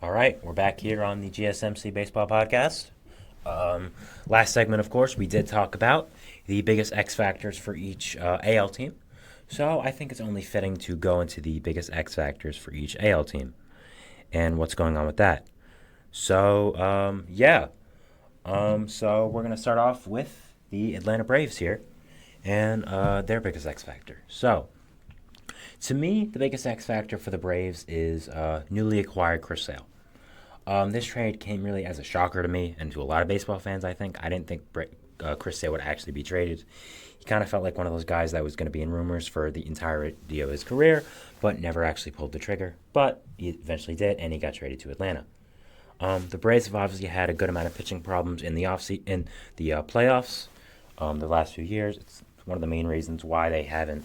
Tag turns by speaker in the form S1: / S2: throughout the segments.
S1: All right, we're back here on the GSMC Baseball Podcast. Last segment, of course, we did talk about the biggest X factors for each AL team. So I think it's only fitting to go into the biggest X factors for each AL team and what's going on with that. So we're going to start off with the Atlanta Braves here and their biggest X factor. So, to me, the biggest X factor for the Braves is newly acquired Chris Sale. This trade came really as a shocker to me and to a lot of baseball fans, I think. I didn't think Chris Sale would actually be traded. He kind of felt like one of those guys that was going to be in rumors for the entirety of his career, but never actually pulled the trigger. But he eventually did, and he got traded to Atlanta. The Braves have obviously had a good amount of pitching problems in the playoffs the last few years. It's one of the main reasons why they haven't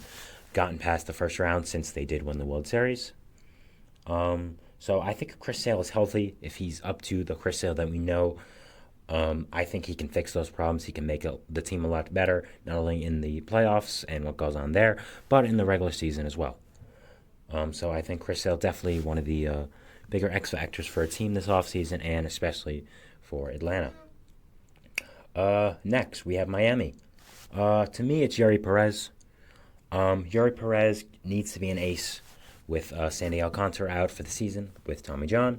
S1: gotten past the first round since they did win the World Series. So I think if Chris Sale is healthy, if he's up to the Chris Sale that we know, I think he can fix those problems. He can make the team a lot better, not only in the playoffs and what goes on there, but in the regular season as well. So I think Chris Sale definitely one of the bigger X factors for a team this offseason and especially for Atlanta. Next, we have Miami. To me, it's Yuri Perez. Yuri Perez needs to be an ace with Sandy Alcantara out for the season with Tommy John.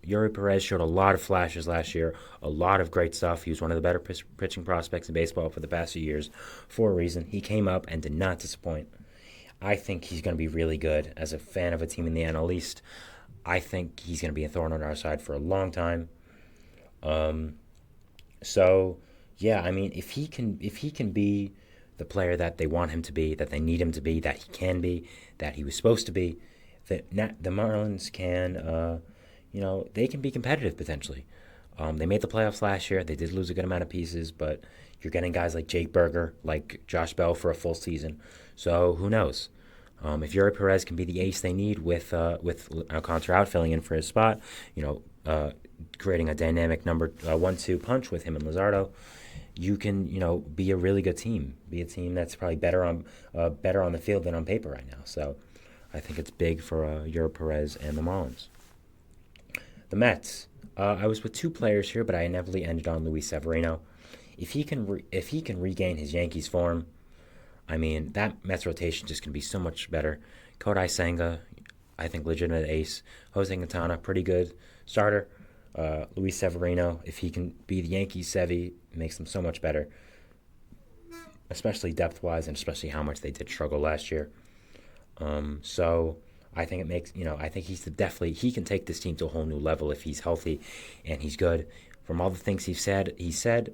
S1: Yuri Perez showed a lot of flashes last year, a lot of great stuff. He was one of the better pitching prospects in baseball for the past few years for a reason. He came up and did not disappoint. I think he's going to be really good. As a fan of a team in the NL East, I think he's going to be a thorn on our side for a long time. If he can be the player that they want him to be, that they need him to be, that he can be, that he was supposed to be, that the Marlins can, they can be competitive potentially. They made the playoffs last year. They did lose a good amount of pieces, but you're getting guys like Jake Berger, like Josh Bell for a full season. So who knows? If Yuri Perez can be the ace they need with Alcantara out filling in for his spot, creating a dynamic number 1-2 punch with him and Luzardo, you can, be a really good team. Be a team that's probably better on the field than on paper right now. So I think it's big for Yuri Perez and the Marlins. The Mets. I was with two players here, but I inevitably ended on Luis Severino. If he can regain his Yankees form, I mean, that Mets rotation just can be so much better. Kodai Senga, I think legitimate ace. Jose Quintana, pretty good starter. Luis Severino, if he can be the Yankees Sevy, makes them so much better, especially depth-wise and especially how much they did struggle last year. So I think it makes, I think he can take this team to a whole new level if he's healthy and he's good. From all the things he said,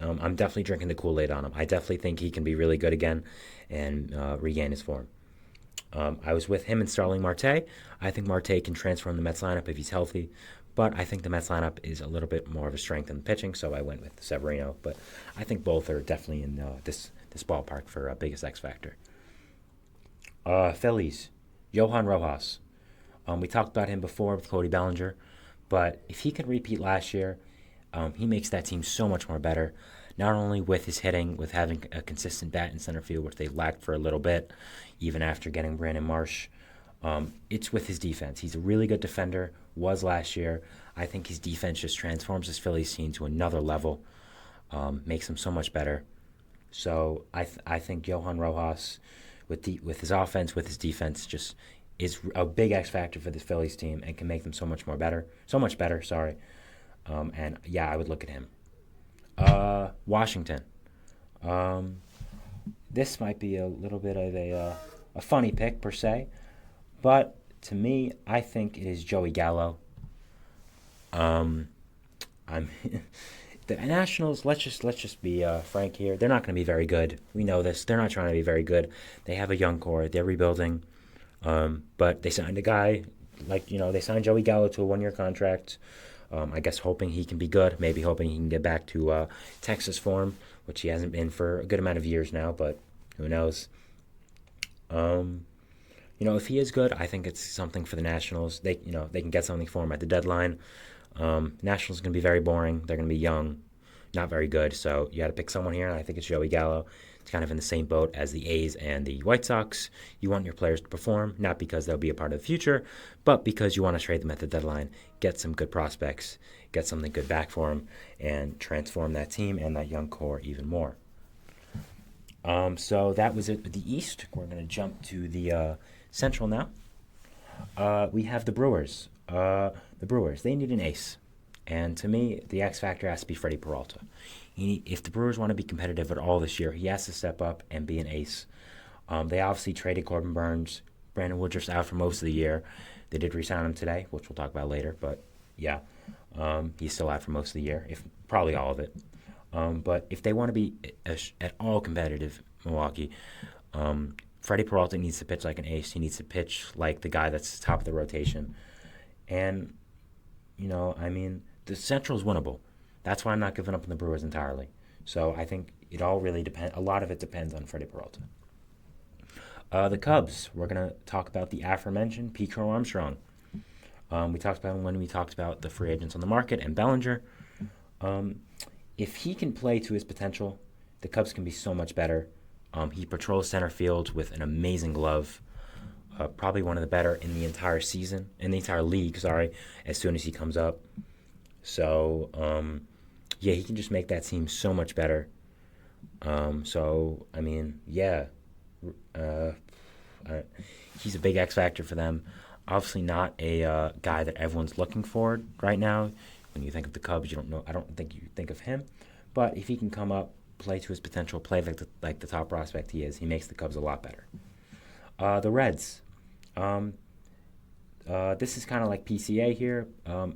S1: I'm definitely drinking the Kool-Aid on him. I definitely think he can be really good again and regain his form. I was with him and Starling Marte. I think Marte can transform the Mets lineup if he's healthy, but I think the Mets lineup is a little bit more of a strength in the pitching, so I went with Severino. But I think both are definitely in this ballpark for biggest X factor. Phillies, Johan Rojas. We talked about him before with Cody Bellinger, but if he could repeat last year, he makes that team so much more better, not only with his hitting, with having a consistent bat in center field, which they lacked for a little bit, even after getting Brandon Marsh. It's with his defense. He's a really good defender, was last year. I think his defense just transforms this Phillies team to another level, makes them so much better. So I think Johan Rojas, with his offense, with his defense, just is a big X factor for this Phillies team and can make them so much better. I would look at him. Washington. This might be a little bit of a funny pick per se, but to me, I think it is Joey Gallo. The Nationals. Let's just be frank here. They're not going to be very good. We know this. They're not trying to be very good. They have a young core. They're rebuilding, but they signed a guy they signed Joey Gallo to a 1-year contract. I guess hoping he can be good, maybe hoping he can get back to Texas form, which he hasn't been for a good amount of years now, but who knows. If he is good, I think it's something for the Nationals. They can get something for him at the deadline. Nationals are going to be very boring. They're going to be young. not very good. So you got to pick someone here, and I think it's Joey Gallo. It's kind of in the same boat as the A's and the White Sox. You want your players to perform, not because they'll be a part of the future, but because you want to trade them at the deadline, get some good prospects, get something good back for them, and transform that team and that young core even more. So that was it with the East. We're going to jump to the Central now. We have the Brewers. The Brewers, they need an ace. And to me, the X factor has to be Freddie Peralta. If the Brewers want to be competitive at all this year, he has to step up and be an ace. They obviously traded Corbin Burns. Brandon Woodruff's out for most of the year. They did re-sign him today, which we'll talk about later. But yeah, he's still out for most of the year, if probably all of it. But if they want to be at all competitive, Milwaukee, Freddie Peralta needs to pitch like an ace. He needs to pitch like the guy that's top of the rotation. And, the Central is winnable. That's why I'm not giving up on the Brewers entirely. So I think it all really depends. A lot of it depends on Freddie Peralta. The Cubs, we're going to talk about the aforementioned Pete Crow Armstrong. We talked about him when we talked about the free agents on the market and Bellinger. If he can play to his potential, the Cubs can be so much better. He patrols center field with an amazing glove. Probably one of the better in the entire league, as soon as he comes up. So, he can just make that team so much better. He's a big X factor for them. Obviously not a guy that everyone's looking for right now. When you think of the Cubs, I don't think you think of him. But if he can come up, play to his potential, play like the top prospect he is, he makes the Cubs a lot better. The Reds. This is kind of like PCA here.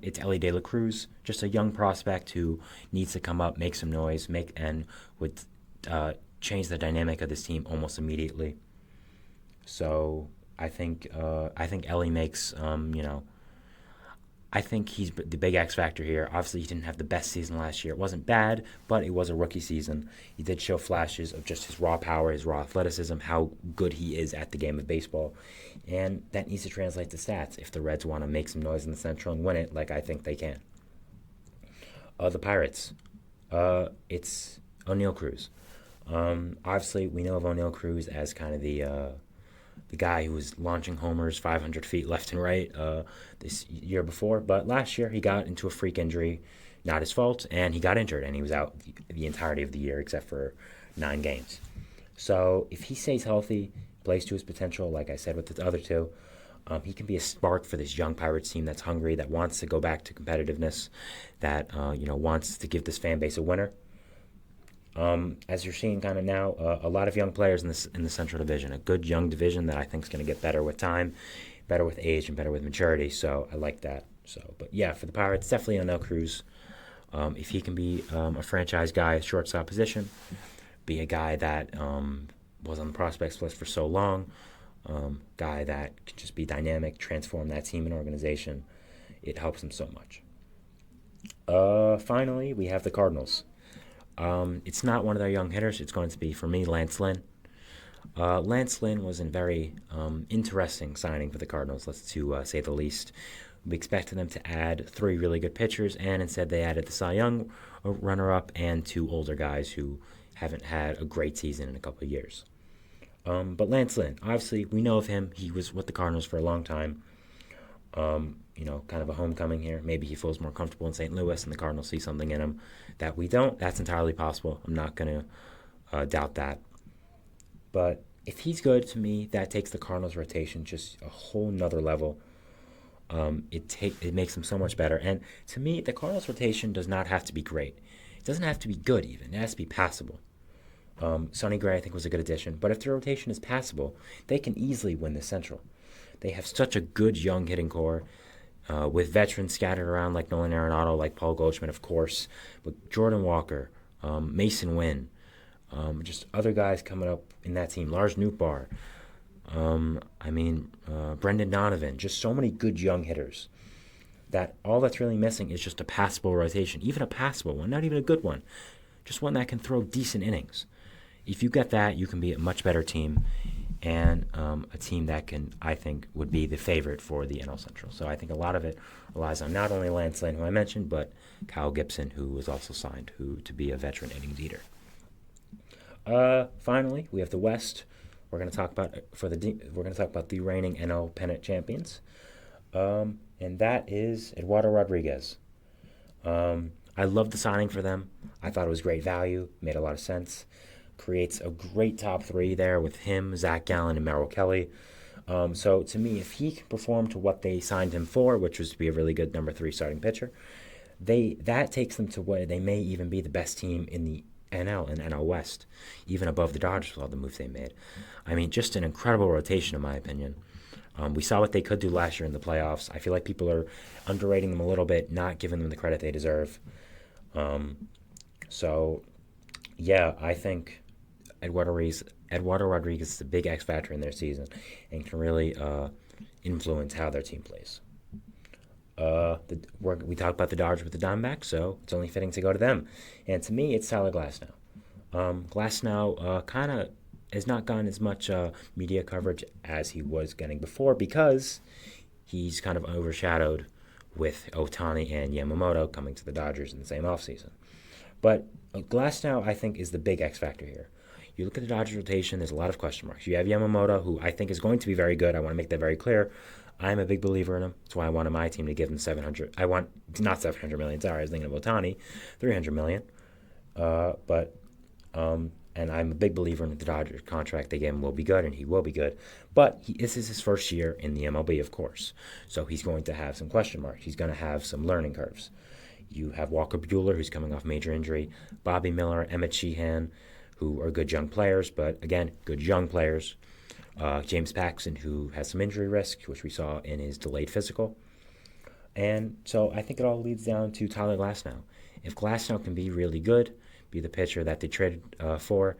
S1: It's Ellie De La Cruz, just a young prospect who needs to come up, make some noise, would change the dynamic of this team almost immediately. So I think Ellie makes I think he's the big X factor here. Obviously, he didn't have the best season last year. It wasn't bad, but it was a rookie season. He did show flashes of just his raw power, his raw athleticism, how good he is at the game of baseball. And that needs to translate to stats if the Reds want to make some noise in the Central and win it, like I think they can. The Pirates. It's O'Neal Cruz. Obviously, we know of O'Neal Cruz as kind of the guy who was launching homers 500 feet left and right this year before. But last year, he got into a freak injury, not his fault, and he got injured, and he was out the entirety of the year except for 9 games. So if he stays healthy, plays to his potential, like I said with the other two, he can be a spark for this young Pirates team that's hungry, that wants to go back to competitiveness, that wants to give this fan base a winner. As you're seeing kind of now, a lot of young players in the Central Division, a good young division that I think is going to get better with time, better with age, and better with maturity. So I like that. But yeah, for the Pirates, definitely O'Neal Cruz. If he can be a franchise guy, shortstop position, be a guy that was on the prospects list for so long, guy that can just be dynamic, transform that team and organization, it helps him so much. Finally, we have the Cardinals. It's not one of their young hitters. It's going to be, for me, Lance Lynn. Lance Lynn was a very interesting signing for the Cardinals, to say the least. We expected them to add 3 really good pitchers, and instead they added the Cy Young runner-up and 2 older guys who haven't had a great season in a couple of years. But Lance Lynn, obviously, we know of him. He was with the Cardinals for a long time. Kind of a homecoming here. Maybe he feels more comfortable in St. Louis and the Cardinals see something in him that we don't. That's entirely possible. I'm not going to doubt that. But if he's good, to me, that takes the Cardinals' rotation just a whole nother level. It makes them so much better. And to me, the Cardinals' rotation does not have to be great. It doesn't have to be good even. It has to be passable. Sonny Gray, I think, was a good addition. But if the rotation is passable, they can easily win the Central. They have such a good young hitting core with veterans scattered around like Nolan Arenado, like Paul Goldschmidt, of course, but Jordan Walker, Mason Wynn, just other guys coming up in that team, Lars Nootbaar, Brendan Donovan, just so many good young hitters that all that's really missing is just a passable rotation, even a passable one, not even a good one, just one that can throw decent innings. If you get that, you can be a much better team. and a team that I think, would be the favorite for the NL Central. So I think a lot of it relies on not only Lance Lynn, who I mentioned, but Kyle Gibson, who was also signed to be a veteran innings eater. Finally, we have the West. We're going to talk about the reigning NL pennant champions, and that is Eduardo Rodriguez. I love the signing for them. I thought it was great value. Made a lot of sense. Creates a great top three there with him, Zach Gallen, and Merrill Kelly. So to me, if he can perform to what they signed him for, which was to be a really good number 3 starting pitcher, that takes them to where they may even be the best team in the NL and NL West, even above the Dodgers with all the moves they made. I mean, just an incredible rotation, in my opinion. We saw what they could do last year in the playoffs. I feel like people are underrating them a little bit, not giving them the credit they deserve. So, yeah, I think Eduardo Rodriguez is a big X factor in their season and can really influence how their team plays. We talked about the Dodgers with the Diamondbacks, so it's only fitting to go to them. And to me, it's Tyler Glasnow. Glasnow kind of has not gotten as much media coverage as he was getting before because he's kind of overshadowed with Ohtani and Yamamoto coming to the Dodgers in the same offseason. But Glasnow, I think, is the big X factor here. You look at the Dodgers rotation, there's a lot of question marks. You have Yamamoto, who I think is going to be very good. I want to make that very clear. I'm a big believer in him. That's why I wanted my team to give him $700. I want, not $700 million, sorry, I was thinking of Ohtani, $300 million. And I'm a big believer in the Dodgers contract they gave him will be good, and he will be good. But this is his first year in the MLB, of course. So he's going to have some question marks. He's going to have some learning curves. You have Walker Buehler, who's coming off major injury, Bobby Miller, Emmett Sheehan, who are good young players, but again, good young players. James Paxton, who has some injury risk, which we saw in his delayed physical. And so I think it all leads down to Tyler Glasnow. If Glasnow can be really good, be the pitcher that they traded for,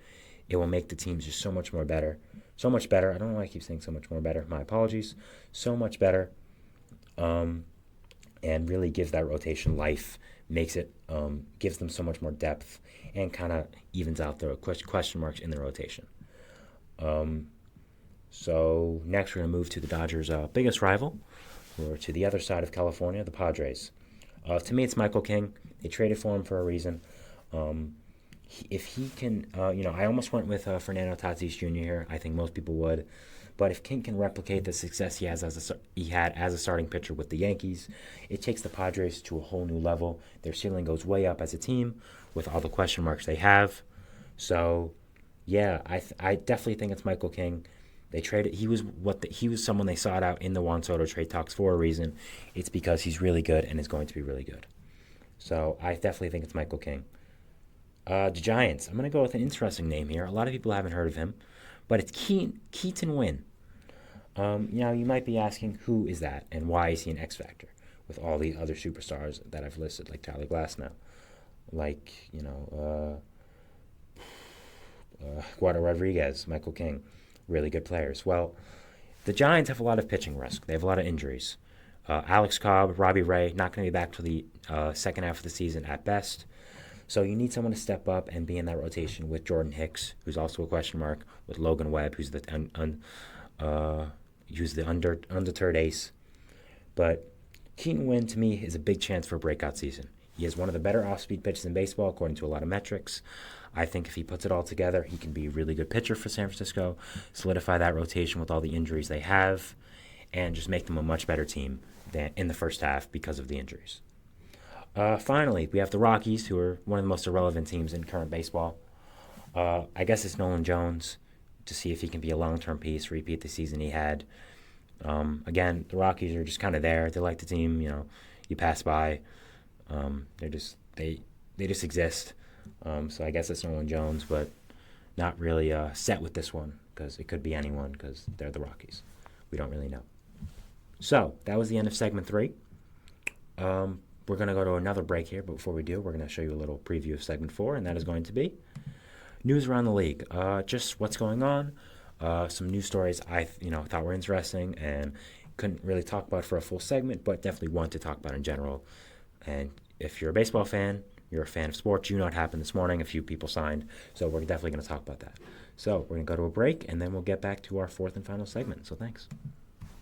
S1: it will make the teams just so much more better. So much better. I don't know why I keep saying so much more better. My apologies. So much better. And really gives that rotation life, makes it, gives them so much more depth, and kind of evens out the question marks in the rotation. So next we're going to move to the Dodgers' biggest rival, or to the other side of California, the Padres. To me, it's Michael King. They traded for him for a reason. If he can, I almost went with Fernando Tatis Jr. here. I think most people would. But if King can replicate the success he had as a starting pitcher with the Yankees, it takes the Padres to a whole new level. Their ceiling goes way up as a team with all the question marks they have. So, yeah, I definitely think it's Michael King. They traded. He was someone they sought out in the Juan Soto trade talks for a reason. It's because he's really good and is going to be really good. So I definitely think it's Michael King. The Giants. I'm going to go with an interesting name here. A lot of people haven't heard of him, but it's Keaton Winn. Now, you might be asking, who is that, and why is he an X factor with all the other superstars that I've listed, like Tyler Glasnow, like, Eduardo Rodriguez, Michael King, really good players. Well, the Giants have a lot of pitching risk. They have a lot of injuries. Alex Cobb, Robbie Ray, not going to be back till the second half of the season at best. So you need someone to step up and be in that rotation with Jordan Hicks, who's also a question mark, with Logan Webb, who's the undeterred ace. But Keaton Winn, to me, is a big chance for a breakout season. He has one of the better off-speed pitches in baseball, according to a lot of metrics. I think if he puts it all together, he can be a really good pitcher for San Francisco, solidify that rotation with all the injuries they have, and just make them a much better team than in the first half because of the injuries. Finally, we have the Rockies, who are one of the most irrelevant teams in current baseball. I guess it's Nolan Jones to see if he can be a long-term piece, repeat the season he had. Again, the Rockies are just kind of there. They're like the team, you pass by. They just exist. So I guess it's Nolan Jones, but not really set with this one because it could be anyone because they're the Rockies. We don't really know. So that was the end of segment 3. We're going to go to another break here, but before we do, we're going to show you a little preview of segment 4, and that is going to be news around the league. Just what's going on, some news stories I thought were interesting and couldn't really talk about for a full segment, but definitely want to talk about in general. And if you're a baseball fan, you're a fan of sports. You know what happened this morning. A few people signed. So we're definitely going to talk about that. So we're going to go to a break, and then we'll get back to our fourth and final segment. So thanks.